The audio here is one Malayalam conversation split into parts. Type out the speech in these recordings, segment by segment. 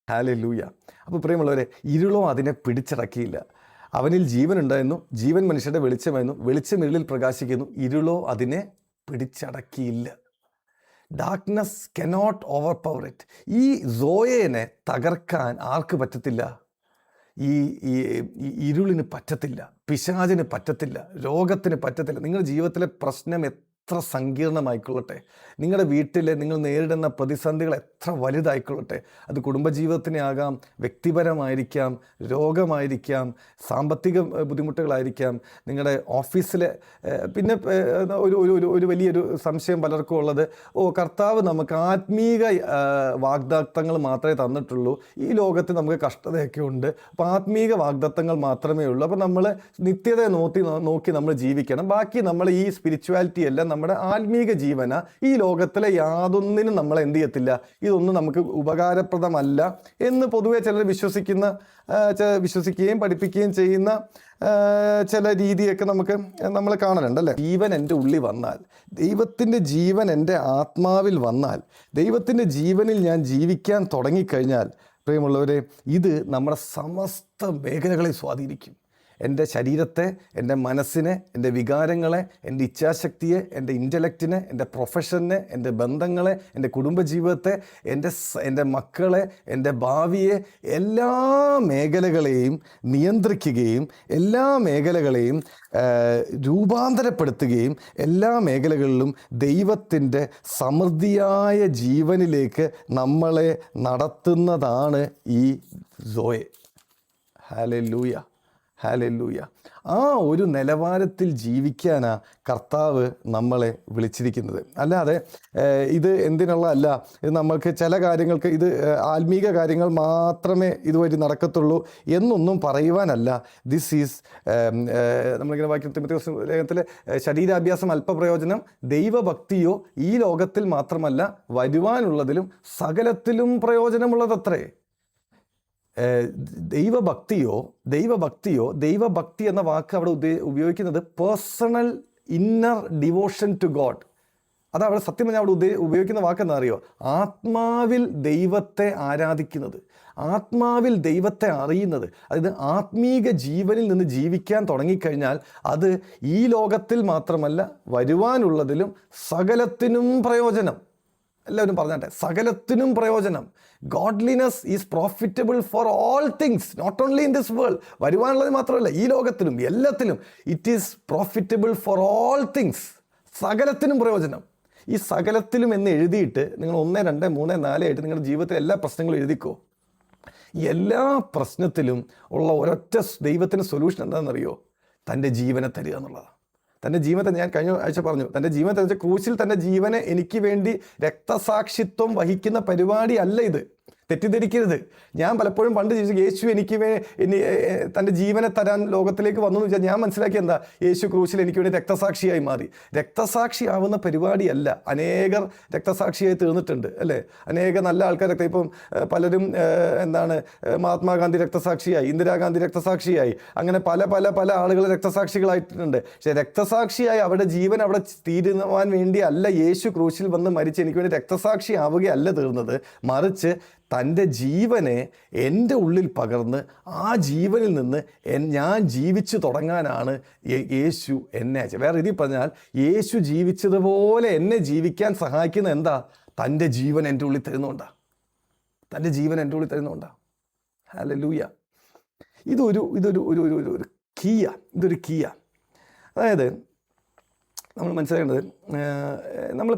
ഹല്ലേലൂയ. അപ്പോൾ പ്രിയമുള്ളവരെ, ഇരുളോ അതിനെ പിടിച്ചടക്കിയില്ല. അവനിൽ ജീവനുണ്ടായിരുന്നു, ജീവൻ മനുഷ്യരുടെ വെളിച്ചമായിരുന്നു, വെളിച്ചം ഇരുളിൽ പ്രകാശിക്കുന്നു, ഇരുളോ അതിനെ പിടിച്ചടക്കിയില്ല. Darkness cannot overpower it. ഈ സോയേനെ തകർക്കാൻ ആർക്ക് പറ്റത്തില്ല? ഈ ഈ ഇരുളിന് പറ്റത്തില്ല, പിശാചിന് പറ്റത്തില്ല, രോഗത്തിന് പറ്റത്തില്ല. നിങ്ങളുടെ ജീവിതത്തിലെ പ്രശ്നം എത്ര സങ്കീർണമായിക്കൊള്ളട്ടെ, നിങ്ങളുടെ വീട്ടിലെ നിങ്ങൾ നേരിടുന്ന പ്രതിസന്ധികൾ എത്ര വലുതായിക്കൊള്ളട്ടെ, അത് കുടുംബജീവിതത്തിനെ ആകാം, വ്യക്തിപരമായിരിക്കാം, രോഗമായിരിക്കാം, സാമ്പത്തിക ബുദ്ധിമുട്ടുകളായിരിക്കാം, നിങ്ങളുടെ ഓഫീസിലെ പിന്നെ ഒരു വലിയൊരു സംശയം പലർക്കും ഉള്ളത്, കർത്താവ് നമുക്ക് ആത്മീക വാഗ്ദത്തങ്ങൾ മാത്രമേ തന്നിട്ടുള്ളൂ, ഈ ലോകത്തിൽ നമുക്ക് കഷ്ടതയൊക്കെ ഉണ്ട്, അപ്പോൾ ആത്മീക വാഗ്ദത്തങ്ങൾ മാത്രമേ ഉള്ളൂ, അപ്പോൾ നമ്മൾ നിത്യതയെ നോക്കി നമ്മൾ ജീവിക്കണം, ബാക്കി നമ്മൾ ഈ സ്പിരിച്വാലിറ്റി എല്ലാം നമ്മുടെ ആത്മീക ജീവന, ഈ ലോകത്തിലെ യാതൊന്നിനും നമ്മൾ എന്ത് ചെയ്യത്തില്ല, ഇതൊന്നും നമുക്ക് ഉപകാരപ്രദമല്ല എന്ന് പൊതുവെ ചിലർ വിശ്വസിക്കുകയും പഠിപ്പിക്കുകയും ചെയ്യുന്ന ചില രീതിയൊക്കെ നമ്മൾ കാണലുണ്ട് അല്ലേ. ജീവൻ എൻ്റെ ഉള്ളിൽ വന്നാൽ, ദൈവത്തിൻ്റെ ജീവൻ എൻ്റെ ആത്മാവിൽ വന്നാൽ, ദൈവത്തിൻ്റെ ജീവനിൽ ഞാൻ ജീവിക്കാൻ തുടങ്ങിക്കഴിഞ്ഞാൽ, പ്രിയമുള്ളവരെ, ഇത് നമ്മുടെ സമസ്ത മേഖലകളെ സ്വാധീനിക്കും. എൻ്റെ ശരീരത്തെ, എൻ്റെ മനസ്സിനെ, എൻ്റെ വികാരങ്ങളെ, എൻ്റെ ഇച്ഛാശക്തിയെ, എൻ്റെ ഇൻ്റലക്റ്റിനെ, എൻ്റെ പ്രൊഫഷനെ, എൻ്റെ ബന്ധങ്ങളെ, എൻ്റെ കുടുംബജീവിതത്തെ, എൻ്റെ മക്കളെ, എൻ്റെ ഭാവിയെ, എല്ലാ മേഖലകളെയും നിയന്ത്രിക്കുകയും എല്ലാ മേഖലകളെയും രൂപാന്തരപ്പെടുത്തുകയും എല്ലാ മേഖലകളിലും ദൈവത്തിൻ്റെ സമൃദ്ധിയായ ജീവനിലേക്ക് നമ്മളെ നടത്തുന്നതാണ് ഈ സോയെ. Hallelujah, hallelujah. ആ ഒരു നിലവാരത്തിൽ ജീവിക്കാനാണ് കർത്താവ് നമ്മളെ വിളിച്ചിരിക്കുന്നത്. അല്ലാതെ ഇത് എന്തിനുള്ളതല്ല, ഇത് നമ്മൾക്ക് ചില കാര്യങ്ങൾക്ക്, ഇത് ആത്മീക കാര്യങ്ങൾ മാത്രമേ ഇതുവഴി നടക്കത്തുള്ളൂ എന്നൊന്നും പറയുവാനല്ല. ദിസ് ഈസ് നമ്മളിങ്ങനെ വായിക്കുന്ന തിമോഥെയോസ് ലേഖനത്തിൽ, ശരീരാഭ്യാസം അല്പപ്രയോജനം, ദൈവഭക്തിയോ ഈ ലോകത്തിൽ മാത്രമല്ല വരുവാനുള്ളതിലും സകലത്തിലും പ്രയോജനമുള്ളതത്രേ. ദൈവഭക്തി എന്ന വാക്ക് അവിടെ ഉപയോഗിക്കുന്നത് personal inner devotion to God. അതവിടെ സത്യം പറഞ്ഞാൽ അവിടെ ഉപയോഗിക്കുന്ന വാക്കെന്താ അറിയോ? ആത്മാവിൽ ദൈവത്തെ ആരാധിക്കുന്നത്, ആത്മാവിൽ ദൈവത്തെ അറിയുന്നത്. അതായത് ആത്മീക ജീവനിൽ നിന്ന് ജീവിക്കാൻ തുടങ്ങിക്കഴിഞ്ഞാൽ അത് ഈ ലോകത്തിൽ മാത്രമല്ല വരുവാനുള്ളതിലും സകലത്തിനും പ്രയോജനം. എല്ലാവരും പറഞ്ഞാട്ടെ, സകലത്തിനും പ്രയോജനം. Godliness is profitable for all things, not only in this world. വരുവാനുള്ളത് മാത്രമല്ല, ഈ ലോകത്തിലും എല്ലാത്തിലും it is profitable for all things. സകലത്തിനും പ്രയോജനം. ഈ സകലത്തിലും എന്ന് എഴുതിയിട്ട് നിങ്ങൾ 1, 2, 3, 4 ആയിട്ട് നിങ്ങളുടെ ജീവിതത്തിലെ എല്ലാ പ്രശ്നങ്ങളും എഴുതിക്കോ. എല്ലാ പ്രശ്നത്തിലും ഉള്ള ഒരൊറ്റ ദൈവത്തിൻ്റെ സൊല്യൂഷൻ എന്താണെന്നറിയോ? തൻ്റെ ജീവനെ തരിക എന്നുള്ളതാണ്. തൻ്റെ ജീവനെ, ഞാൻ കഴിഞ്ഞ ആഴ്ച പറഞ്ഞു, തൻ്റെ ജീവനെ തന്ന ക്രൂശിൽ തൻ്റെ ജീവനെ എനിക്ക് വേണ്ടി രക്തസാക്ഷിത്വം വഹിക്കുന്ന പരിപാടി അല്ല ഇത്. തെറ്റിദ്ധരിക്കരുത്. ഞാൻ പലപ്പോഴും പണ്ട് യേശു എനിക്ക് തൻ്റെ ജീവനെ തരാൻ ലോകത്തിലേക്ക് വന്നു എന്ന് വെച്ചാൽ ഞാൻ മനസ്സിലാക്കി എന്താ, യേശു ക്രൂശിൽ എനിക്ക് വേണ്ടി രക്തസാക്ഷിയായി മാറി. രക്തസാക്ഷി ആവുന്ന പരിപാടിയല്ല. അനേകർ രക്തസാക്ഷിയായി തീർന്നിട്ടുണ്ട് അല്ലേ. അനേക നല്ല ആൾക്കാരൊക്കെ ഇപ്പം പലരും മഹാത്മാഗാന്ധി രക്തസാക്ഷിയായി, ഇന്ദിരാഗാന്ധി രക്തസാക്ഷിയായി, അങ്ങനെ പല പല പല ആളുകൾ രക്തസാക്ഷികളായിട്ടുണ്ട്. പക്ഷേ രക്തസാക്ഷിയായി അവരുടെ ജീവൻ അവിടെ തീരുവാൻ വേണ്ടി അല്ല യേശു ക്രൂശിൽ വന്ന് മരിച്ച് എനിക്ക് വേണ്ടി രക്തസാക്ഷി ആവുകയല്ല തീർന്നത്, മറിച്ച് തൻ്റെ ജീവനെ എൻ്റെ ഉള്ളിൽ പകർന്ന് ആ ജീവനിൽ നിന്ന് ഞാൻ ജീവിച്ചു തുടങ്ങാനാണ് യേശു എന്നെ അയച്ചത്. വേറെ രീതിയിൽ പറഞ്ഞാൽ, യേശു ജീവിച്ചതുപോലെ എന്നെ ജീവിക്കാൻ സഹായിക്കുന്ന എന്താ? തൻ്റെ ജീവൻ എൻ്റെ ഉള്ളിൽ തരുന്നുകൊണ്ടാണ്. തൻ്റെ ജീവൻ എൻ്റെ ഉള്ളിൽ തരുന്നുകൊണ്ടാണ്. ഹല്ലേലൂയ. ഇതൊരു കീയ. അതായത് നമ്മൾ മനസ്സിലാക്കേണ്ടത്, നമ്മൾ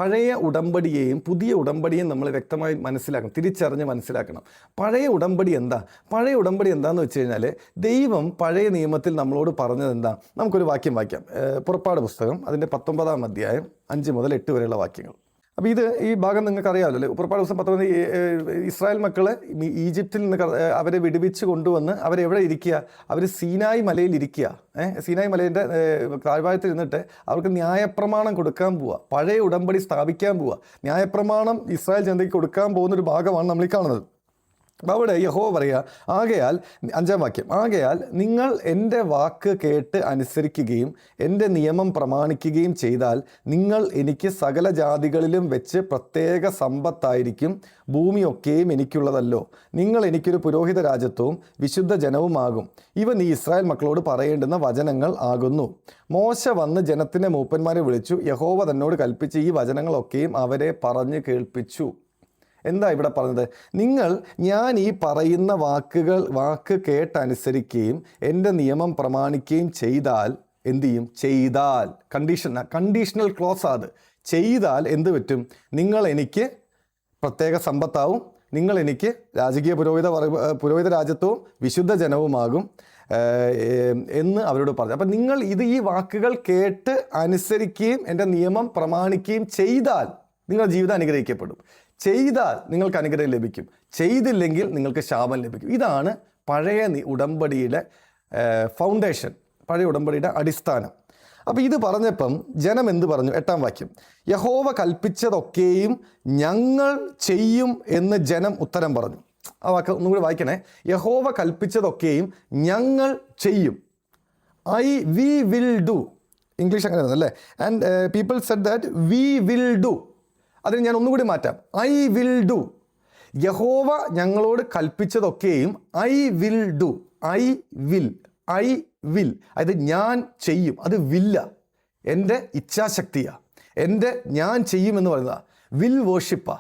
പഴയ ഉടമ്പടിയെയും പുതിയ ഉടമ്പടിയെയും നമ്മൾ വ്യക്തമായി മനസ്സിലാക്കണം, തിരിച്ചറിഞ്ഞ് മനസ്സിലാക്കണം. പഴയ ഉടമ്പടി എന്താണെന്ന് വെച്ച് കഴിഞ്ഞാൽ, ദൈവം പഴയ നിയമത്തിൽ നമ്മളോട് പറഞ്ഞത് എന്താ? നമുക്കൊരു വാക്യം വായിക്കാം. പുറപ്പാട് പുസ്തകം അതിൻ്റെ 19-ാം അധ്യായം 5 മുതൽ 8 വരെയുള്ള വാക്യങ്ങൾ. അപ്പോൾ ഈ ഭാഗം നിങ്ങൾക്ക് അറിയാമല്ലോ അല്ലേ. പുറപ്പാട് ദിവസം 19 ഇസ്രായേൽ മക്കൾ ഈജിപ്തിൽ നിന്ന് അവരെ വിടുവിച്ച് കൊണ്ടുവന്ന് അവരെവിടെ ഇരിക്കുക? അവർ സീനായി മലയിൽ ഇരിക്കുക. സീനായി മലയുടെ താഴ്വാരത്തിൽ ഇരുന്നിട്ട് അവർക്ക് ന്യായപ്രമാണം കൊടുക്കാൻ പോവുക, പഴയ ഉടമ്പടി സ്ഥാപിക്കാൻ പോവുക. ന്യായപ്രമാണം ഇസ്രായേൽ ജനതയ്ക്ക് കൊടുക്കാൻ പോകുന്നൊരു ഭാഗമാണ് നമ്മൾ ഈ കാണുന്നത്. അപ്പം അവിടെ യഹോവ പറയുക, ആകയാൽ 5-ാം വാക്യം, ആകയാൽ നിങ്ങൾ എൻ്റെ വാക്ക് കേട്ട് അനുസരിക്കുകയും എൻ്റെ നിയമം പ്രമാണിക്കുകയും ചെയ്താൽ നിങ്ങൾ എനിക്ക് സകല ജാതികളിലും വെച്ച് പ്രത്യേക സമ്പത്തായിരിക്കും, ഭൂമിയൊക്കെയും എനിക്കുള്ളതല്ലോ. നിങ്ങൾ എനിക്കൊരു പുരോഹിത രാജ്യത്വവും വിശുദ്ധ ജനവുമാകും. ഇവ നീ ഇസ്രായേൽ മക്കളോട് പറയേണ്ടുന്ന വചനങ്ങൾ ആകുന്നു. മോശ വന്ന് ജനത്തിൻ്റെ മൂപ്പന്മാരെ വിളിച്ചു, യഹോവ തന്നോട് കൽപ്പിച്ച ഈ വചനങ്ങളൊക്കെയും അവരെ പറഞ്ഞു കേൾപ്പിച്ചു. എന്താ ഇവിടെ പറഞ്ഞത്? ഞാൻ ഈ പറയുന്ന വാക്ക് കേട്ടനുസരിക്കുകയും എൻ്റെ നിയമം പ്രമാണിക്കുകയും ചെയ്താൽ എന്തു ചെയ്യും? ചെയ്താൽ, കണ്ടീഷണൽ ക്ലോസ് അത്. ചെയ്താൽ എന്ത് പറ്റും? നിങ്ങൾ എനിക്ക് പ്രത്യേക സമ്പത്താവും, നിങ്ങൾ എനിക്ക് രാജകീയ പുരോഹിത രാജ്യത്വവും വിശുദ്ധ ജനവുമാകും എന്ന് അവരോട് പറഞ്ഞു. അപ്പം നിങ്ങൾ ഈ വാക്കുകൾ കേട്ട് അനുസരിക്കുകയും എൻ്റെ നിയമം പ്രമാണിക്കുകയും ചെയ്താൽ നിങ്ങളുടെ ജീവിതം അനുഗ്രഹിക്കപ്പെടും. ചെയ്താൽ നിങ്ങൾക്ക് അനുഗ്രഹം ലഭിക്കും, ചെയ്തില്ലെങ്കിൽ നിങ്ങൾക്ക് ശാപം ലഭിക്കും. ഇതാണ് പഴയ ഉടമ്പടിയുടെ ഫൗണ്ടേഷൻ, പഴയ ഉടമ്പടിയുടെ അടിസ്ഥാനം. അപ്പോൾ ഇത് പറഞ്ഞപ്പം ജനം എന്ത് പറഞ്ഞു? 8-ാം വാക്യം, യഹോവ കൽപ്പിച്ചതൊക്കെയും ഞങ്ങൾ ചെയ്യും എന്ന് ജനം ഉത്തരം പറഞ്ഞു. ആ വാക്ക് ഒന്നുകൂടി വായിക്കണേ. യഹോവ കൽപ്പിച്ചതൊക്കെയും ഞങ്ങൾ ചെയ്യും. V will do. ഇംഗ്ലീഷ് അങ്ങനെ അല്ലേ? And people said that we will do. അതിന് ഞാൻ ഒന്നുകൂടി മാറ്റാം. I will do. യഹോവ ഞങ്ങളോട് കൽപ്പിച്ചതൊക്കെയും I will do. I will. അതായത് ഞാൻ ചെയ്യും. അത് വില്ല, എൻ്റെ ഇച്ഛാശക്തിയാണ്. ഞാൻ ചെയ്യുമെന്ന് പറയുന്നതാണ്. വിൽ വേർഷിപ്പാ,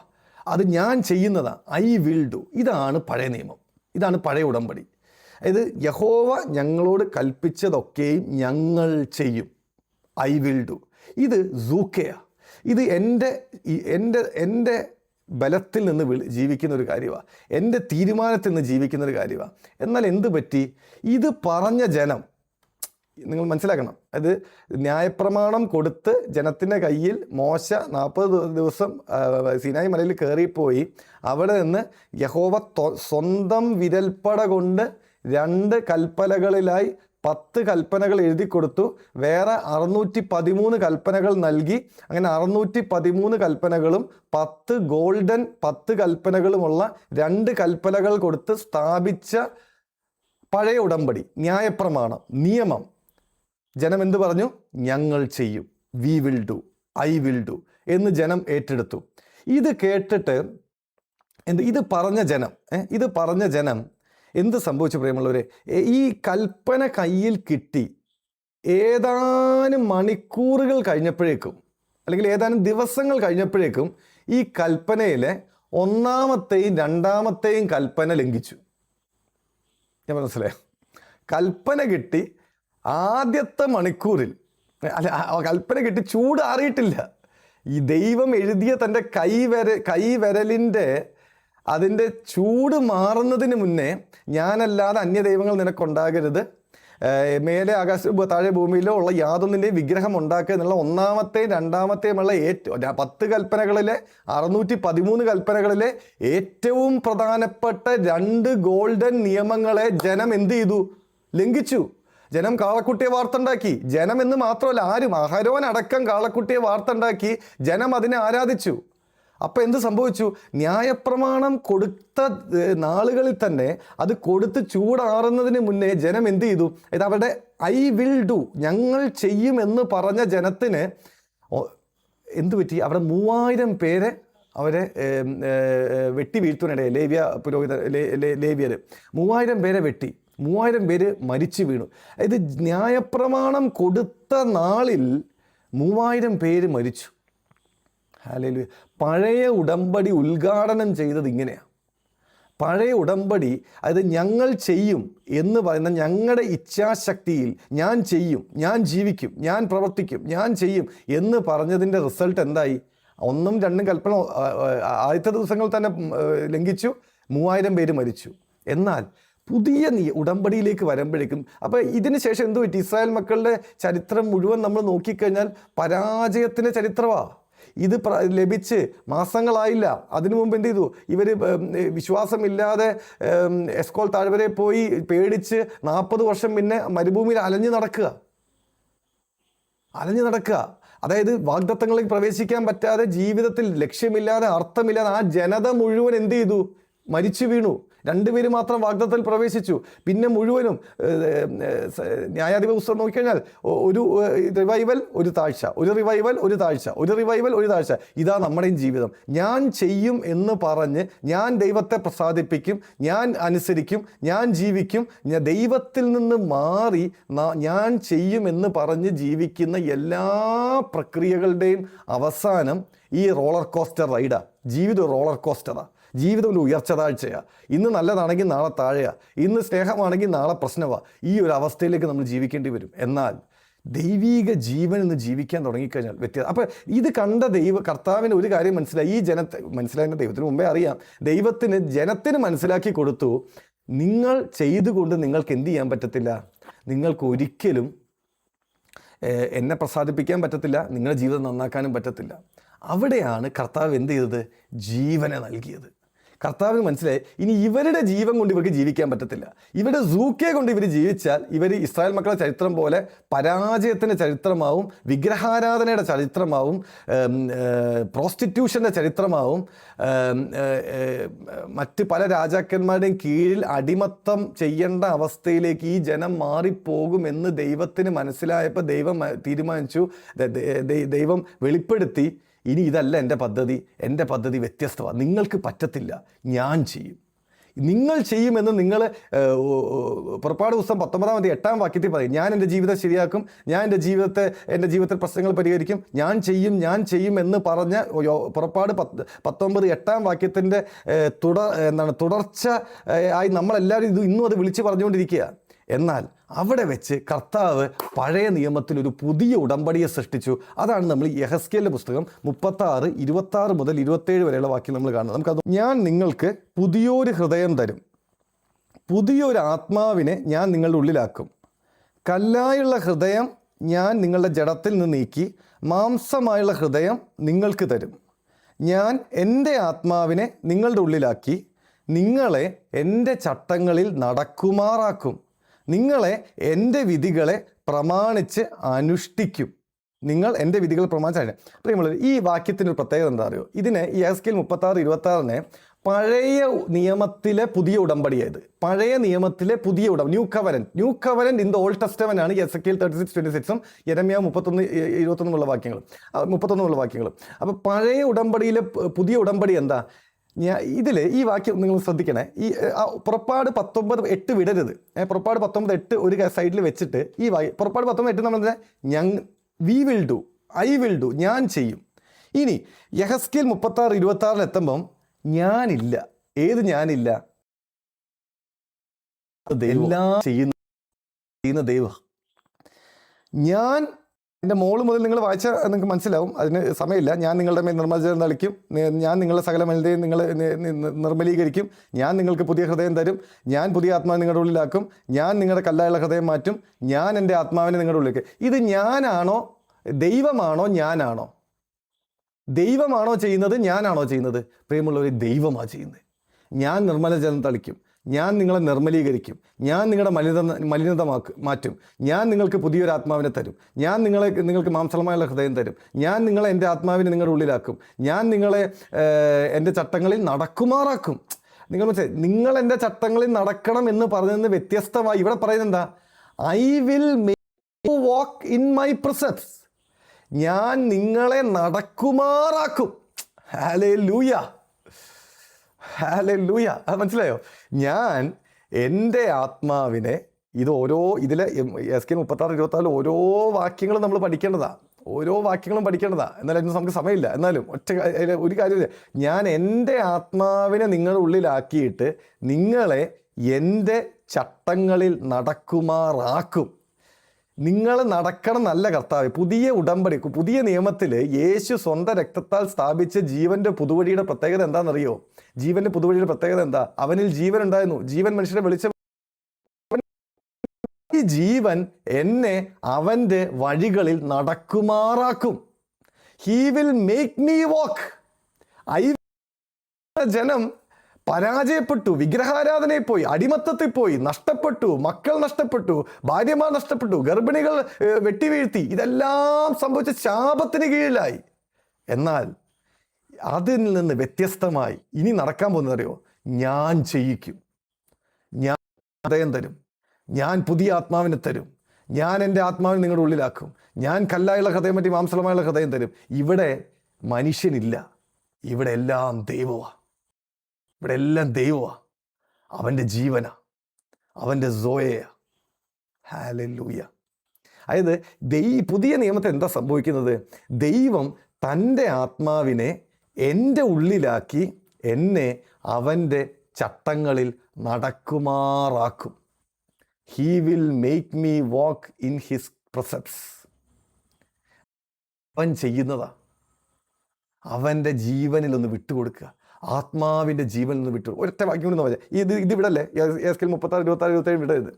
അത് ഞാൻ ചെയ്യുന്നതാണ്. I will do. ഇതാണ് പഴയ നിയമം, ഇതാണ് പഴയ ഉടമ്പടി. അതായത് യഹോവ ഞങ്ങളോട് കൽപ്പിച്ചതൊക്കെയും ഞങ്ങൾ ചെയ്യും. I will do. ഇത് സൂക്കയാണ്. ഇത് എൻ്റെ ബലത്തിൽ നിന്ന് ജീവിക്കുന്ന ഒരു കാര്യമാണ്, എൻ്റെ തീരുമാനത്തിൽ നിന്ന് ജീവിക്കുന്ന ഒരു കാര്യമാണ്. എന്നാൽ എന്ത് പറ്റി? ഇത് പറഞ്ഞ ജനം, നിങ്ങൾ മനസ്സിലാക്കണം, അത് ന്യായപ്രമാണം കൊടുത്ത് ജനത്തിൻ്റെ കയ്യിൽ മോശ 40 ദിവസം സീനായി മലയിൽ കയറിപ്പോയി. അവിടെ നിന്ന് യഹോവ സ്വന്തം വിരൽപ്പട കൊണ്ട് 2 കൽപ്പലകളിലായി 10 കൽപ്പനകൾ എഴുതി കൊടുത്തു. വേറെ 613 കൽപ്പനകൾ നൽകി. അങ്ങനെ 613 കൽപ്പനകളും 10 കൽപ്പനകളുമുള്ള 2 കൽപ്പനകൾ കൊടുത്ത് സ്ഥാപിച്ച പഴയ ഉടമ്പടി, ന്യായപ്രമാണം, നിയമം. ജനം എന്ത് പറഞ്ഞു? ഞങ്ങൾ ചെയ്യും. V will do, I will do എന്ന് ജനം ഏറ്റെടുത്തു. ഇത് കേട്ടിട്ട് ഇത് പറഞ്ഞ ജനം എന്ത് സംഭവിച്ചു പ്രിയമുള്ളവരെ? ഈ കൽപ്പന കയ്യിൽ കിട്ടി ഏതാനും മണിക്കൂറുകൾ കഴിഞ്ഞപ്പോഴേക്കും, അല്ലെങ്കിൽ ഏതാനും ദിവസങ്ങൾ കഴിഞ്ഞപ്പോഴേക്കും ഈ കൽപ്പനയിലെ 1-ാമത്തെയും 2-ാമത്തെയും കൽപ്പന ലംഘിച്ചു. ഞാൻ മനസ്സിലായോ? കൽപ്പന കിട്ടി ആദ്യത്തെ മണിക്കൂറിൽ, കൽപ്പന കിട്ടി ചൂടാറിയിട്ടില്ല. ഈ ദൈവം എഴുതിയ തൻ്റെ കൈവിരലിൻ്റെ അതിൻ്റെ ചൂട് മാറുന്നതിന് മുന്നേ, ഞാനല്ലാതെ അന്യദൈവങ്ങൾ നിനക്കുണ്ടാകരുത്, മേലെ താഴെ ഭൂമിയിലോ ഉള്ള യാതൊന്നിൻ്റെയും വിഗ്രഹം ഉണ്ടാക്കുക എന്നുള്ള 1-ാമത്തെയും 2-ാമത്തെയുമുള്ള 10 കൽപ്പനകളിലെ 613 കൽപ്പനകളിലെ ഏറ്റവും പ്രധാനപ്പെട്ട 2 ഗോൾഡൻ നിയമങ്ങളെ ജനം എന്ത് ചെയ്തു? ലംഘിച്ചു. ജനം കാളക്കുട്ടിയെ വാർത്തുണ്ടാക്കി. ജനം എന്ന് മാത്രമല്ല, അഹരോൻ അടക്കം കാളക്കുട്ടിയെ വാർത്തുണ്ടാക്കി. ജനം അതിനെ ആരാധിച്ചു. അപ്പം എന്ത് സംഭവിച്ചു? ന്യായപ്രമാണം കൊടുത്ത നാളുകളിൽ തന്നെ അത് കൊടുത്ത് ചൂടാറുന്നതിന് മുന്നേ ജനം എന്ത് ചെയ്തു? ഇത് അവരുടെ ഐ വിൽ ഡു, ഞങ്ങൾ ചെയ്യും എന്ന് പറഞ്ഞ ജനത്തിന് എന്തു പറ്റി? അവിടെ 3000 പേരെ അവരെ വെട്ടി വീഴ്ത്തുനിടെ, ലേവ്യർ 3000 പേരെ വെട്ടി, 3000 പേര് മരിച്ചു വീണു. ഇത് ന്യായപ്രമാണം കൊടുത്ത നാളിൽ 3000 പേര് മരിച്ചു. ഹല്ലേലൂയ. പഴയ ഉടമ്പടി ഉദ്ഘാടനം ചെയ്തത് ഇങ്ങനെയാണ്. പഴയ ഉടമ്പടി, അതായത് ഞങ്ങൾ ചെയ്യും എന്ന് പറയുന്ന ഞങ്ങളുടെ ഇച്ഛാശക്തിയിൽ ഞാൻ ചെയ്യും, ഞാൻ ജീവിക്കും, ഞാൻ പ്രവർത്തിക്കും, ഞാൻ ചെയ്യും എന്ന് പറഞ്ഞതിൻ്റെ റിസൾട്ട് എന്തായി? 1ഉം 2ഉം കൽപ്പന ആദ്യത്തെ ദിവസങ്ങൾ തന്നെ ലംഘിച്ചു, 3000 പേര് മരിച്ചു. എന്നാൽ പുതിയ ഉടമ്പടിയിലേക്ക് വരുമ്പോഴേക്കും, അപ്പോൾ ഇതിന് ശേഷം എന്ത് പറ്റി? ഇസ്രായേൽ മക്കളുടെ ചരിത്രം മുഴുവൻ നമ്മൾ നോക്കിക്കഴിഞ്ഞാൽ പരാജയത്തിൻ്റെ ചരിത്രമാണ്. ഇത് ലഭിച്ച് മാസങ്ങളായില്ല. അതിനു മുമ്പ് എന്ത് ചെയ്തു? ഇവർ വിശ്വാസമില്ലാതെ എസ്കോൾ താഴ്വരയിൽ പോയി പേടിച്ച് 40 വർഷം പിന്നെ മരുഭൂമിയിൽ അലഞ്ഞു നടക്കുക. അതായത് വാഗ്ദത്തങ്ങളിലേക്ക് പ്രവേശിക്കാൻ പറ്റാതെ, ജീവിതത്തിൽ ലക്ഷ്യമില്ലാതെ, അർത്ഥമില്ലാതെ ആ ജനത മുഴുവൻ എന്ത് ചെയ്തു? മരിച്ചു വീണു. 2 പേര് മാത്രം വാഗ്ദത്തത്തിൽ പ്രവേശിച്ചു. പിന്നെ മുഴുവനും ന്യായാധിപ പുസ്തകം നോക്കിക്കഴിഞ്ഞാൽ ഒരു റിവൈവൽ, ഒരു താഴ്ച, ഒരു റിവൈവൽ, ഒരു താഴ്ച, ഒരു റിവൈവൽ, ഒരു താഴ്ച. ഇതാ നമ്മുടെയും ജീവിതം. ഞാൻ ചെയ്യും എന്ന് പറഞ്ഞ് ഞാൻ ദൈവത്തെ പ്രസാദിപ്പിക്കും, ഞാൻ അനുസരിക്കും, ഞാൻ ജീവിക്കും, ദൈവത്തിൽ നിന്ന് മാറി ഞാൻ ചെയ്യും എന്ന് പറഞ്ഞ് ജീവിക്കുന്ന എല്ലാ പ്രക്രിയകളുടെയും അവസാനം ഈ റോളർ കോസ്റ്റർ റൈഡാണ്. ജീവിതം റോളർ കോസ്റ്ററാണ്. ജീവിതം ഒരു ഉയർച്ച താഴ്ചയാണ്. ഇന്ന് നല്ലതാണെങ്കിൽ നാളെ താഴെയാണ്, ഇന്ന് സ്നേഹമാണെങ്കിൽ നാളെ പ്രശ്നമാണ്. ഈ ഒരു അവസ്ഥയിലേക്ക് നമ്മൾ ജീവിക്കേണ്ടി വരും. എന്നാൽ ദൈവീക ജീവൻ എന്ന് ജീവിക്കാൻ തുടങ്ങിക്കഴിഞ്ഞാൽ വ്യത്യാസം. അപ്പോൾ ഇത് കണ്ട കർത്താവിന് ഒരു കാര്യം മനസ്സിലായി. ഈ ജനത്തെ മനസ്സിലായ ദൈവത്തിന് മുമ്പേ അറിയാം. ജനത്തിന് മനസ്സിലാക്കി കൊടുത്തു, നിങ്ങൾ ചെയ്തുകൊണ്ട് നിങ്ങൾക്ക് എന്ത് ചെയ്യാൻ പറ്റത്തില്ല, നിങ്ങൾക്ക് ഒരിക്കലും എന്നെ പ്രസാദിപ്പിക്കാൻ പറ്റത്തില്ല, നിങ്ങളുടെ ജീവിതം നന്നാക്കാനും പറ്റത്തില്ല. അവിടെയാണ് കർത്താവ് എന്ത് ചെയ്തത്? ജീവനെ നൽകിയത്. കർത്താവിന് മനസ്സിലായി, ഇനി ഇവരുടെ ജീവൻ കൊണ്ട് ഇവർക്ക് ജീവിക്കാൻ പറ്റത്തില്ല. ഇവരുടെ സൂക്കെ കൊണ്ട് ഇവർ ജീവിച്ചാൽ ഇവർ ഇസ്രായേൽ മക്കളുടെ ചരിത്രം പോലെ പരാജയത്തിൻ്റെ ചരിത്രമാവും, വിഗ്രഹാരാധനയുടെ ചരിത്രമാവും, പ്രോസ്റ്റിറ്റ്യൂഷൻ്റെ ചരിത്രമാവും, മറ്റ് പല രാജാക്കന്മാരുടെയും കീഴിൽ അടിമത്തം ചെയ്യേണ്ട അവസ്ഥയിലേക്ക് ഈ ജനം മാറിപ്പോകുമെന്ന് ദൈവത്തിന് മനസ്സിലായപ്പോൾ ദൈവം തീരുമാനിച്ചു, ദൈവം വെളിപ്പെടുത്തി, ഇനി ഇതല്ല എൻ്റെ പദ്ധതി വ്യത്യസ്തമാണ്. നിങ്ങൾക്ക് പറ്റത്തില്ല, ഞാൻ ചെയ്യും. നിങ്ങൾ ചെയ്യുമെന്ന് നിങ്ങൾ പുറപ്പാട് പുസ്തകം 19-8 വാക്യത്തിൽ പറയും. ഞാൻ എൻ്റെ ജീവിതം ശരിയാക്കും, ഞാൻ എൻ്റെ ജീവിതത്തിൽ പ്രശ്നങ്ങൾ പരിഹരിക്കും, ഞാൻ ചെയ്യും എന്ന് പറഞ്ഞ പുറപ്പാട് 19-8 വാക്യത്തിൻ്റെ തുടർച്ച ആയി നമ്മളെല്ലാവരും ഇന്നും അത് വിളിച്ച് പറഞ്ഞുകൊണ്ടിരിക്കുക. എന്നാൽ അവിടെ വെച്ച് കർത്താവ് പഴയ നിയമത്തിൽ ഒരു പുതിയ ഉടമ്പടിയെ സൃഷ്ടിച്ചു. അതാണ് നമ്മൾ യെഹെസ്കേലിൻ്റെ പുസ്തകം 36:26 മുതൽ 27 വരെയുള്ള വാക്യം നമ്മൾ കാണുന്നത്. നമുക്കത്, ഞാൻ നിങ്ങൾക്ക് പുതിയൊരു ഹൃദയം തരും, പുതിയൊരു ആത്മാവിനെ ഞാൻ നിങ്ങളുടെ ഉള്ളിലാക്കും, കല്ലായുള്ള ഹൃദയം ഞാൻ നിങ്ങളുടെ ജഡത്തിൽ നിന്ന് നീക്കി മാംസമായുള്ള ഹൃദയം നിങ്ങൾക്ക് തരും. ഞാൻ എൻ്റെ ആത്മാവിനെ നിങ്ങളുടെ ഉള്ളിലാക്കി നിങ്ങളെ എൻ്റെ ചട്ടങ്ങളിൽ നടക്കുമാറാക്കും, നിങ്ങളെ എൻ്റെ വിധികളെ പ്രമാണിച്ച് അനുഷ്ഠിക്കും. നിങ്ങൾ എൻ്റെ വിധികൾ പ്രമാണിച്ച്. പ്രിയമുള്ളവർ, ഈ വാക്യത്തിനൊരു പ്രത്യേകത എന്താ അറിയോ? ഇതിനെ യെഹെസ്കേൽ 36:26 പഴയ നിയമത്തിലെ പുതിയ ഉടമ്പടിയായത്. പഴയ നിയമത്തിലെ പുതിയ new covenant in the old testament ആണ് യെഹെസ്കേൽ 36:26 യെരമ്യാവ് 31 വാക്യങ്ങളും. അപ്പോൾ പഴയ ഉടമ്പടിയിലെ പുതിയ ഉടമ്പടി എന്താ? ഈ വാക്യം നിങ്ങൾ ശ്രദ്ധിക്കണേ. പുറപ്പാട് 19:8 വിടരുത്. പുറപ്പാട് 19:8 ഒരു സൈഡിൽ വെച്ചിട്ട് പുറപ്പാട് 19:8 നമ്മൾ ഐ വിൽ ഡു, ഞാൻ ചെയ്യും. ഇനി യെഹെസ്കേൽ 36:26 എത്തുമ്പം ഞാനില്ല. ഏത് ഞാനില്ല? എല്ലാം ചെയ്യുന്ന ദൈവം. ഞാൻ എൻ്റെ മോള് മുതൽ നിങ്ങൾ വായിച്ചാൽ നിങ്ങൾക്ക് മനസ്സിലാവും, അതിന് സമയമില്ല. ഞാൻ നിങ്ങളുടെ മേൽ നിർമ്മലജലം തളിക്കും, ഞാൻ നിങ്ങളുടെ സകല മലിനതയും നിർമ്മലീകരിക്കും, ഞാൻ നിങ്ങൾക്ക് പുതിയ ഹൃദയം തരും, ഞാൻ പുതിയ ആത്മാവിനെ നിങ്ങളുടെ ഉള്ളിലാക്കും, ഞാൻ നിങ്ങളുടെ കല്ലായുള്ള ഹൃദയം മാറ്റും, ഞാൻ എൻ്റെ ആത്മാവിനെ നിങ്ങളുടെ ഉള്ളിലേക്ക്. ഇത് ഞാനാണോ, ദൈവമാണോ, ഞാനാണോ? ദൈവമാണോ ചെയ്യുന്നത്, ഞാനാണോ ചെയ്യുന്നത്? പ്രിയമുള്ളവർ, ദൈവമാണ് ചെയ്യുന്നത്. ഞാൻ നിർമ്മലജലം തളിക്കും, ഞാൻ നിങ്ങളെ നിർമ്മലീകരിക്കും, ഞാൻ നിങ്ങളുടെ മലിനത മാറ്റും, ഞാൻ നിങ്ങൾക്ക് പുതിയൊരു ആത്മാവിനെ തരും, ഞാൻ നിങ്ങൾക്ക് മാംസളമായുള്ള ഹൃദയം തരും, ഞാൻ നിങ്ങളെ എൻ്റെ ആത്മാവിനെ നിങ്ങളുടെ ഉള്ളിലാക്കും, ഞാൻ നിങ്ങളെ എൻ്റെ ചട്ടങ്ങളിൽ നടക്കുമാറാക്കും. നിങ്ങൾ മനസ്സിലായി? നിങ്ങൾ എൻ്റെ ചട്ടങ്ങളിൽ നടക്കണം എന്ന് പറഞ്ഞതിന് വ്യത്യസ്തമായി ഇവിടെ പറയുന്നത് എന്താ? I will make you walk in my presence. ഞാൻ നിങ്ങളെ നടക്കുമാറാക്കും. Hallelujah, hallelujah. അത് മനസ്സിലായോ? ഞാൻ എൻ്റെ ആത്മാവിനെ ഇതിലെ യെഹെസ്കേൽ 36:26 ഓരോ വാക്യങ്ങളും നമ്മൾ പഠിക്കേണ്ടതാണ്. എന്നാലും അതിന് നമുക്ക് സമയമില്ല. എന്നാലും ഒരു കാര്യമില്ല. ഞാൻ എൻ്റെ ആത്മാവിനെ നിങ്ങളുടെ ഉള്ളിലാക്കിയിട്ട് നിങ്ങളെ എൻ്റെ ചട്ടങ്ങളിൽ നടക്കുമാറാക്കും. നിങ്ങൾ നടക്കണം എന്നല്ല കർത്താവ്. പുതിയ ഉടമ്പടി, പുതിയ നിയമത്തിൽ യേശു സ്വന്തം രക്തത്താൽ സ്ഥാപിച്ച ജീവൻ്റെ പുതുവഴിയുടെ പ്രത്യേകത എന്താണെന്നറിയോ? ജീവൻ്റെ പുതുവഴിയുടെ പ്രത്യേകത എന്താ? അവനിൽ ജീവൻ ഉണ്ടായിരുന്നു, ജീവൻ മനുഷ്യരെ വെളിച്ചം. ഈ ജീവൻ എന്നെ അവൻ്റെ വഴികളിൽ നടക്കുമാറാക്കും. ഹീ വിൽ മേക്ക് മീ വാക്ക്. ജനം പരാജയപ്പെട്ടു, വിഗ്രഹാരാധനയിൽ പോയി, അടിമത്തത്തിൽ പോയി, നഷ്ടപ്പെട്ടു, മക്കൾ നഷ്ടപ്പെട്ടു, ഭാര്യമാർ നഷ്ടപ്പെട്ടു, ഗർഭിണികൾ വെട്ടിവീഴ്ത്തി, ഇതെല്ലാം സംഭവിച്ച ശാപത്തിന് കീഴിലായി. എന്നാൽ അതിൽ നിന്ന് വ്യത്യസ്തമായി ഇനി നടക്കാൻ പോകുന്നതറിയോ? ഞാൻ ചെയ്യിക്കും. ഹൃദയം തരും, ഞാൻ പുതിയ ആത്മാവിനെ തരും, ഞാൻ എൻ്റെ ആത്മാവിനെ നിങ്ങളുടെ ഉള്ളിലാക്കും, ഞാൻ കല്ലായുള്ള ഹൃദയം പറ്റി മാംസളമായുള്ള ഹൃദയം തരും. ഇവിടെ മനുഷ്യനില്ല, ഇവിടെ എല്ലാം ദൈവമാണ്. ഇവിടെ എല്ലാം ദൈവമാണ്. അവൻ്റെ ജീവനാ, അവൻ്റെ സോയയാ. ഹല്ലേലൂയ. അതായത് പുതിയ നിയമത്തിൽ എന്താ സംഭവിക്കുന്നത്? ദൈവം തൻ്റെ ആത്മാവിനെ എൻ്റെ ഉള്ളിലാക്കി എന്നെ അവൻ്റെ ചട്ടങ്ങളിൽ നടക്കുമാറാക്കും. He will make me walk in his precepts. അവൻ ചെയ്യുന്നതാ. അവൻ്റെ ജീവനിലൊന്ന് വിട്ടുകൊടുക്കുക, ആത്മാവിൻ്റെ ജീവനിൽ വിട്ടു. ഒറ്റ വാക്യം കൊണ്ട് വായിച്ചാൽ ഇത് വിടല്ലേ, എസ്കേൽ 36, 26, 27 വിടരുത്.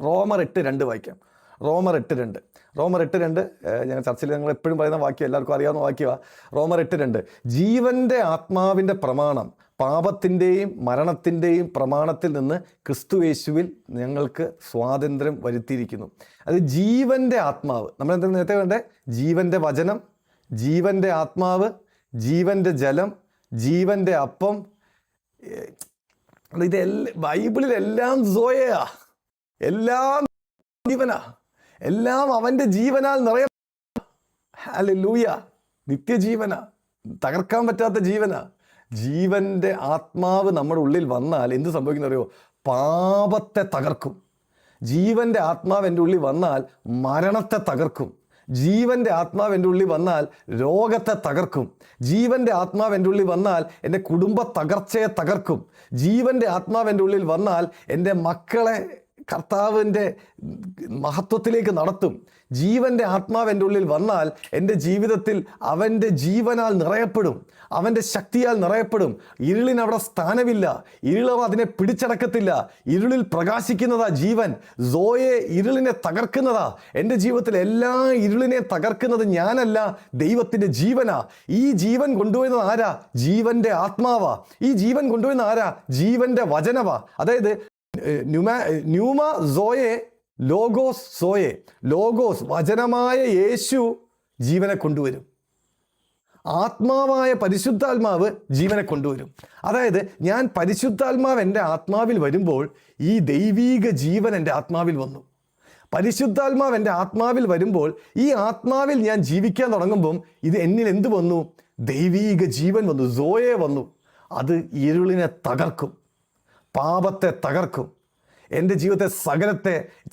റോമർ 8:2 വായിക്കാം. റോമർ 8:2 ഞങ്ങൾ ചർച്ചയിൽ ഞങ്ങൾ എപ്പോഴും പറയുന്ന വാക്യം, എല്ലാവർക്കും അറിയാവുന്ന വാക്യമാണ്. റോമർ 8:2 ജീവൻ്റെ ആത്മാവിൻ്റെ പ്രമാണം പാപത്തിൻ്റെയും മരണത്തിൻ്റെയും പ്രമാണത്തിൽ നിന്ന് ക്രിസ്തുയേശുവിൽ ഞങ്ങൾക്ക് സ്വാതന്ത്ര്യം വരുത്തിയിരിക്കുന്നു. അത് ജീവൻ്റെ ആത്മാവ്. നമ്മളെന്താ നേരത്തെ വേണ്ടേ? ജീവൻ്റെ വചനം, ജീവൻ്റെ ആത്മാവ്, ജീവൻ്റെ ജലം, ജീവൻ്റെ അപ്പം. ബൈബിളിലെല്ലാം സോയയാ, എല്ലാം ജീവനാ, എല്ലാം അവൻ്റെ ജീവനാൽ നിറയ. ഹല്ലേലൂയ. നിത്യജീവനാ, തകർക്കാൻ പറ്റാത്ത ജീവനാ. ജീവൻ്റെ ആത്മാവ് നമ്മുടെ ഉള്ളിൽ വന്നാൽ എന്ത് സംഭവിക്കുന്നറിയോ? പാപത്തെ തകർക്കും. ജീവൻ്റെ ആത്മാവ് എൻ്റെ ഉള്ളിൽ വന്നാൽ മരണത്തെ തകർക്കും. ജീവൻ്റെ ആത്മാവ് എൻ്റെ ഉള്ളിൽ വന്നാൽ രോഗത്തെ തകർക്കും. ജീവൻ്റെ ആത്മാവ് എൻ്റെ ഉള്ളിൽ വന്നാൽ എൻ്റെ കുടുംബ തകർച്ചയെ തകർക്കും. ജീവൻ്റെ ആത്മാവ് എൻ്റെ ഉള്ളിൽ വന്നാൽ എൻ്റെ മക്കളെ കർത്താവിൻ്റെ മഹത്വത്തിലേക്ക് നടത്തും. ജീവൻ്റെ ആത്മാവ് എൻ്റെ ഉള്ളിൽ വന്നാൽ എൻ്റെ ജീവിതത്തിൽ അവൻ്റെ ജീവനാൽ നിറയപ്പെടും, അവൻ്റെ ശക്തിയാൽ നിറയപ്പെടും. ഇരുളിന് അവിടെ സ്ഥാനമില്ല, ഇരുളവ അതിനെ പിടിച്ചടക്കത്തില്ല. ഇരുളിൽ പ്രകാശിക്കുന്നതാ ജീവൻ. സോയെ ഇരുളിനെ തകർക്കുന്നതാ. എൻ്റെ ജീവിതത്തിൽ എല്ലാ ഇരുളിനെ തകർക്കുന്നത് ഞാനല്ല, ദൈവത്തിൻ്റെ ജീവനാ. ഈ ജീവൻ കൊണ്ടുവരുന്നത് ആരാ? ജീവൻ്റെ ആത്മാവാ. ഈ ജീവൻ കൊണ്ടുവരുന്നത് ആരാ? ജീവൻ്റെ വചനവാ. അതായത് ന്യൂമ സോയെ, ലോഗോസ് സോയെ. ലോഗോസ് വചനമായ യേശു ജീവനെ കൊണ്ടുവരും. ആത്മാവായ പരിശുദ്ധാത്മാവ് ജീവനെ കൊണ്ടുവരും. അതായത് ഞാൻ പരിശുദ്ധാത്മാവ് എൻ്റെ ആത്മാവിൽ വരുമ്പോൾ ഈ ദൈവീക ജീവൻ എൻ്റെ ആത്മാവിൽ വന്നു. പരിശുദ്ധാത്മാവ് എൻ്റെ ആത്മാവിൽ വരുമ്പോൾ ഈ ആത്മാവിൽ ഞാൻ ജീവിക്കാൻ തുടങ്ങുമ്പം ഇത് എന്നിൽ എന്ത് വന്നു? ദൈവീക ജീവൻ വന്നു, സോയെ വന്നു. അത് ഇരുളിനെ തകർക്കും, പാപത്തെ തകർക്കും, എൻ്റെ ജീവിതത്തെ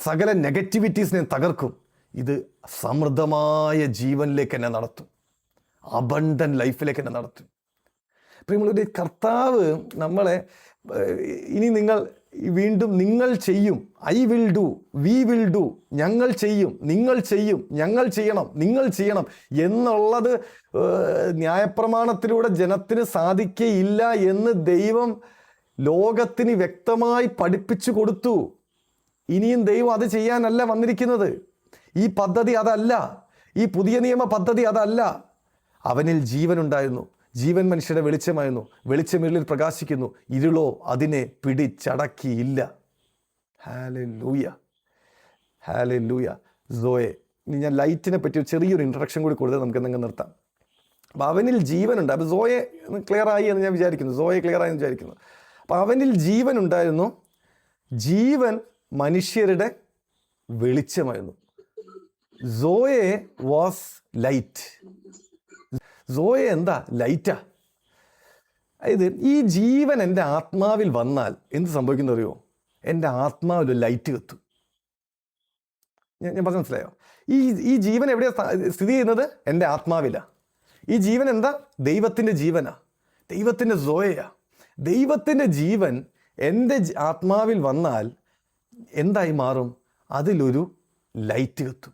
സകല നെഗറ്റിവിറ്റീസിനെ തകർക്കും. ഇത് സമൃദ്ധമായ ജീവനിലേക്ക് എന്നെ നടത്തും, അബണ്ടൻ്റ് ലൈഫിലേക്ക് എന്നെ നടത്തും. പ്രിയമുള്ളവരെ, കർത്താവ് നമ്മളെ ഇനി വീണ്ടും നിങ്ങൾ ചെയ്യും, I will do, V will do, ഞങ്ങൾ ചെയ്യും, നിങ്ങൾ ചെയ്യും, ഞങ്ങൾ ചെയ്യണം, നിങ്ങൾ ചെയ്യണം എന്നുള്ളത് ന്യായപ്രമാണത്തിലൂടെ ജനത്തിന് സാധിക്കയില്ല എന്ന് ദൈവം ലോകത്തിന് വ്യക്തമായി പഠിപ്പിച്ചു കൊടുത്തു. ഇനിയും ദൈവം അത് ചെയ്യാനല്ല വന്നിരിക്കുന്നത്. ഈ പദ്ധതി അതല്ല, ഈ പുതിയ നിയമ പദ്ധതി അതല്ല. അവനിൽ ജീവനുണ്ടായിരുന്നു, ജീവൻ മനുഷ്യരുടെ വെളിച്ചമായിരുന്നു, വെളിച്ചം ഇരുളിൽ പ്രകാശിക്കുന്നു, ഇരുളോ അതിനെ പിടിച്ചടക്കിയില്ല. Hallelujah, hallelujah. സോയെ. ഇനി ഞാൻ ലൈറ്റിനെ പറ്റി ചെറിയൊരു ഇൻട്രഡക്ഷൻ കൂടി കൊടുത്ത് നമുക്ക് എന്തെങ്കിലും നിർത്താം. അപ്പോൾ അവനിൽ ജീവനുണ്ട്. അപ്പോൾ സോയെ ക്ലിയർ ആയി എന്ന് ഞാൻ വിചാരിക്കുന്നു, സോയെ ക്ലിയർ ആയി എന്ന് വിചാരിക്കുന്നു. അപ്പോൾ അവനിൽ ജീവൻ ഉണ്ടായിരുന്നു, ജീവൻ മനുഷ്യരുടെ വെളിച്ചമായിരുന്നു. സോയെ വാസ് ലൈറ്റ്. സോയെ എന്താ? ലൈറ്റാ. അതായത് ഈ ജീവൻ എൻ്റെ ആത്മാവിൽ വന്നാൽ എന്ത് സംഭവിക്കുന്ന അറിയോ? എൻ്റെ ആത്മാവിൽ ലൈറ്റ് കത്തും. ഞാൻ പറഞ്ഞ മനസ്സിലായോ? ഈ ജീവൻ എവിടെയാണ് സ്ഥിതി ചെയ്യുന്നത്? എൻ്റെ ആത്മാവിലാണ്. ഈ ജീവൻ എന്താ? ദൈവത്തിൻ്റെ ജീവനാ, ദൈവത്തിൻ്റെ സോയയാ. ദൈവത്തിൻ്റെ ജീവൻ എൻ്റെ ആത്മാവിൽ വന്നാൽ എന്തായി മാറും? അതിലൊരു ലൈറ്റ് കത്തും.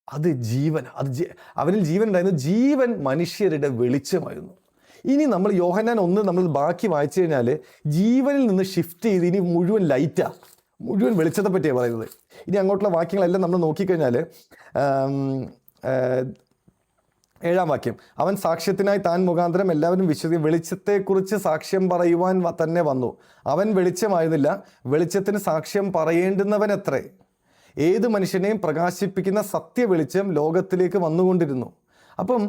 അത് ജീവനാ. അവനിൽ ജീവൻ ഉണ്ടായിരുന്നു, ജീവൻ മനുഷ്യരുടെ വെളിച്ചമായിരുന്നു. ഇനി നമ്മൾ യോഹന്നാൻ 1 നമ്മൾ ബാക്കി വായിച്ചു കഴിഞ്ഞാൽ ജീവനിൽ നിന്ന് ഷിഫ്റ്റ് ചെയ്ത് ഇനി മുഴുവൻ ലൈറ്റാ, മുഴുവൻ വെളിച്ചത്തെ പറ്റിയാണ് പറയുന്നത്. ഇനി അങ്ങോട്ടുള്ള വാക്യങ്ങളെല്ലാം നമ്മൾ നോക്കിക്കഴിഞ്ഞാൽ 7-ാം വാക്യം, അവൻ സാക്ഷ്യത്തിനായി താൻ മുഖാന്തരം എല്ലാവരും വെളിച്ചത്തെക്കുറിച്ച് സാക്ഷ്യം പറയുവാൻ തന്നെ വന്നു. അവൻ വെളിച്ചമായിരുന്നില്ല, വെളിച്ചത്തിന് സാക്ഷ്യം പറയേണ്ടുന്നവനത്രേ. ഏത് മനുഷ്യനെയും പ്രകാശിപ്പിക്കുന്ന സത്യവെളിച്ചം ലോകത്തിലേക്ക് വന്നുകൊണ്ടിരുന്നു. അപ്പം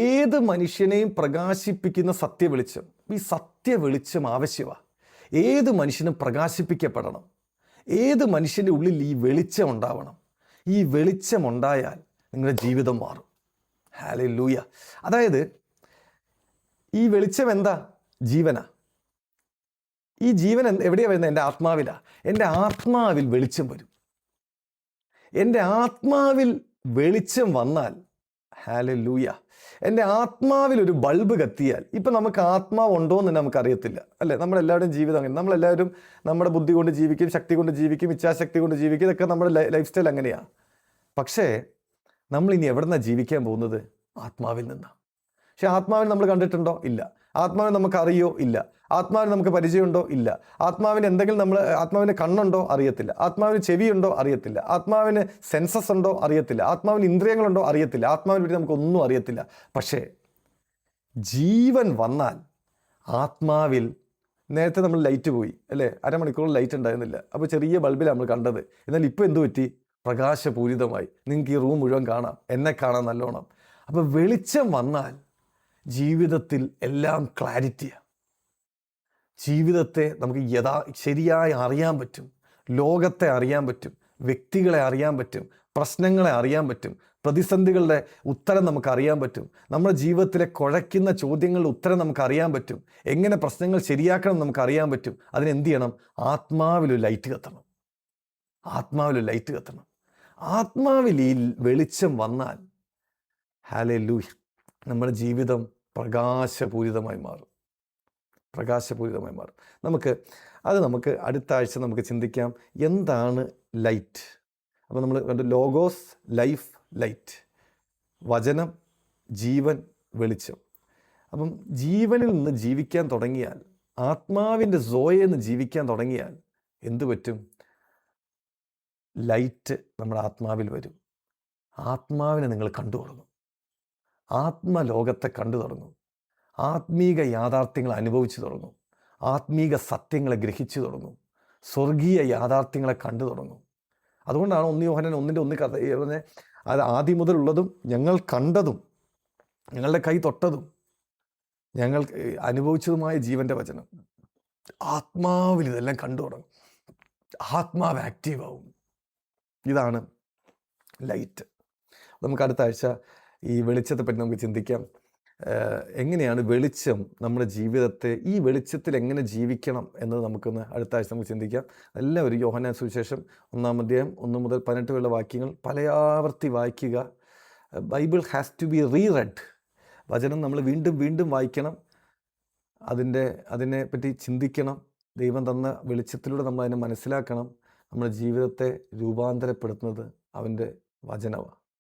ഏത് മനുഷ്യനെയും പ്രകാശിപ്പിക്കുന്ന സത്യവെളിച്ചം, ഈ സത്യവെളിച്ചം ആവശ്യമാണ്. ഏത് മനുഷ്യനും പ്രകാശിപ്പിക്കപ്പെടണം. ഏത് മനുഷ്യൻ്റെ ഉള്ളിൽ ഈ വെളിച്ചം ഉണ്ടാവണം. ഈ വെളിച്ചം ഉണ്ടായാൽ നിങ്ങളുടെ ജീവിതം മാറും. ഹല്ലേലൂയ. അതായത് ഈ വെളിച്ചം എന്താ? ജീവനാ. ഈ ജീവൻ എവിടെയാണ് വരുന്നത്? എൻ്റെ ആത്മാവിലാണ്. എൻ്റെ ആത്മാവിൽ വെളിച്ചം വരും. എൻ്റെ ആത്മാവിൽ വെളിച്ചം വന്നാൽ, ഹല്ലേലൂയ, എൻ്റെ ആത്മാവിൽ ഒരു ബൾബ് കത്തിയാൽ, ഇപ്പം നമുക്ക് ആത്മാവ് ഉണ്ടോ എന്ന് നമുക്കറിയത്തില്ല, അല്ലേ? നമ്മളെല്ലാവരുടെയും ജീവിതം അങ്ങനെ. നമ്മളെല്ലാവരും നമ്മുടെ ബുദ്ധി കൊണ്ട് ജീവിക്കും, ശക്തി കൊണ്ട് ജീവിക്കും, ഇച്ഛാശക്തി കൊണ്ട് ജീവിക്കും. ഇതൊക്കെ നമ്മുടെ ലൈഫ് സ്റ്റൈൽ അങ്ങനെയാണ്. പക്ഷേ നമ്മളിനി എവിടെ നിന്നാണ് ജീവിക്കാൻ പോകുന്നത്? ആത്മാവിൽ നിന്നാണ്. പക്ഷെ ആത്മാവിനെ നമ്മൾ കണ്ടിട്ടുണ്ടോ? ഇല്ല. ആത്മാവിനെ നമുക്ക് അറിയോ? ഇല്ല. ആത്മാവിന് നമുക്ക് പരിചയമുണ്ടോ? ഇല്ല. ആത്മാവിന് എന്തെങ്കിലും ആത്മാവിന് കണ്ണുണ്ടോ? അറിയത്തില്ല. ആത്മാവിന് ചെവിയുണ്ടോ? അറിയത്തില്ല. ആത്മാവിന് സെൻസസ് ഉണ്ടോ? അറിയത്തില്ല. ആത്മാവിന് ഇന്ദ്രിയങ്ങളുണ്ടോ? അറിയത്തില്ല. ആത്മാവിനെ പറ്റി നമുക്കൊന്നും അറിയത്തില്ല. പക്ഷേ ജീവൻ വന്നാൽ ആത്മാവിൽ, നേരത്തെ നമ്മൾ ലൈറ്റ് പോയി, അല്ലേ? അരമണിക്കൂർ ലൈറ്റ് ഉണ്ടായിരുന്നില്ല. അപ്പോൾ ചെറിയ ബൾബിലാണ് നമ്മൾ കണ്ടത്. എന്നാൽ ഇപ്പോൾ എന്ത് പറ്റി? പ്രകാശപൂരിതമായി. നിങ്ങൾക്ക് ഈ റൂം മുഴുവൻ കാണാം, എന്നെ കാണാൻ നല്ലോണം. അപ്പോൾ വെളിച്ചം വന്നാൽ ജീവിതത്തിൽ എല്ലാം ക്ലാരിറ്റിയാണ്. ജീവിതത്തെ നമുക്ക് ശരിയായി അറിയാൻ പറ്റും. ലോകത്തെ അറിയാൻ പറ്റും. വ്യക്തികളെ അറിയാൻ പറ്റും. പ്രശ്നങ്ങളെ അറിയാൻ പറ്റും. പ്രതിസന്ധികളുടെ ഉത്തരം നമുക്ക് അറിയാൻ പറ്റും. നമ്മുടെ ജീവിതത്തിലെ കുഴയ്ക്കുന്ന ചോദ്യങ്ങളുടെ ഉത്തരം നമുക്ക് അറിയാൻ പറ്റും. എങ്ങനെ പ്രശ്നങ്ങൾ ശരിയാക്കണം നമുക്ക് അറിയാൻ പറ്റും. അതിനെന്ത് ചെയ്യണം? ആത്മാവിലൊരു ലൈറ്റ് കത്തണം. ആത്മാവിലൊരു ലൈറ്റ് കത്തണം. ആത്മാവിൽ ഈ വെളിച്ചം വന്നാൽ, ഹല്ലേലൂയ, നമ്മുടെ ജീവിതം പ്രകാശപൂരിതമായി മാറും. പ്രകാശപൂരിതമായി മാറും. നമുക്ക് അടുത്ത ആഴ്ച നമുക്ക് ചിന്തിക്കാം, എന്താണ് ലൈറ്റ്. അപ്പോൾ നമ്മൾ കണ്ടു, ലോഗോസ്, ലൈഫ്, ലൈറ്റ്. വചനം, ജീവൻ, വെളിച്ചം. അപ്പം ജീവനിൽ നിന്ന് ജീവിക്കാൻ തുടങ്ങിയാൽ, ആത്മാവിൻ്റെ സോയെന്ന് ജീവിക്കാൻ തുടങ്ങിയാൽ എന്തു പറ്റും? ലൈറ്റ് നമ്മുടെ ആത്മാവിൽ വരും. ആത്മാവിനെ നിങ്ങൾ കണ്ടു തുടങ്ങും. ആത്മലോകത്തെ കണ്ടു തുടങ്ങും. ആത്മീക യാഥാർത്ഥ്യങ്ങൾ അനുഭവിച്ചു തുടങ്ങും. ആത്മീക സത്യങ്ങളെ ഗ്രഹിച്ചു തുടങ്ങും. സ്വർഗീയ യാഥാർത്ഥ്യങ്ങളെ കണ്ടു തുടങ്ങും. അതുകൊണ്ടാണ് 1 യോഹന്നാൻ 1:1 അത് ആദ്യം മുതലുള്ളതും ഞങ്ങൾ കണ്ടതും ഞങ്ങളുടെ കൈ തൊട്ടതും ഞങ്ങൾ അനുഭവിച്ചതുമായ ജീവൻ്റെ വചനം. ആത്മാവിൽ ഇതെല്ലാം കണ്ടു തുടങ്ങും. ആത്മാവ് ആക്റ്റീവാവും. ഇതാണ് ലൈറ്റ്. നമുക്ക് അടുത്ത ആഴ്ച ഈ വെളിച്ചത്തെ പറ്റി നമുക്ക് ചിന്തിക്കാം. എങ്ങനെയാണ് വെളിച്ചം നമ്മുടെ ജീവിതത്തെ, ഈ വെളിച്ചത്തിൽ എങ്ങനെ ജീവിക്കണം എന്നത് നമുക്കൊന്ന് അടുത്ത ആഴ്ച നമുക്ക് ചിന്തിക്കാം. എല്ലാവരും യോഹന്നാൻ സുവിശേഷം 1-ാം അധ്യായം 1 മുതൽ 18 വരെയുള്ള വാക്യങ്ങൾ പലയാവർത്തി വായിക്കുക. Bible has to be reread. വചനം നമ്മൾ വീണ്ടും വീണ്ടും വായിക്കണം. അതിനെപ്പറ്റി ചിന്തിക്കണം. ദൈവം തന്ന വെളിച്ചത്തിലൂടെ നമ്മൾ അതിനെ മനസ്സിലാക്കണം. നമ്മുടെ ജീവിതത്തെ രൂപാന്തരപ്പെടുത്തുന്നത് അവൻ്റെ വചനമാണ്.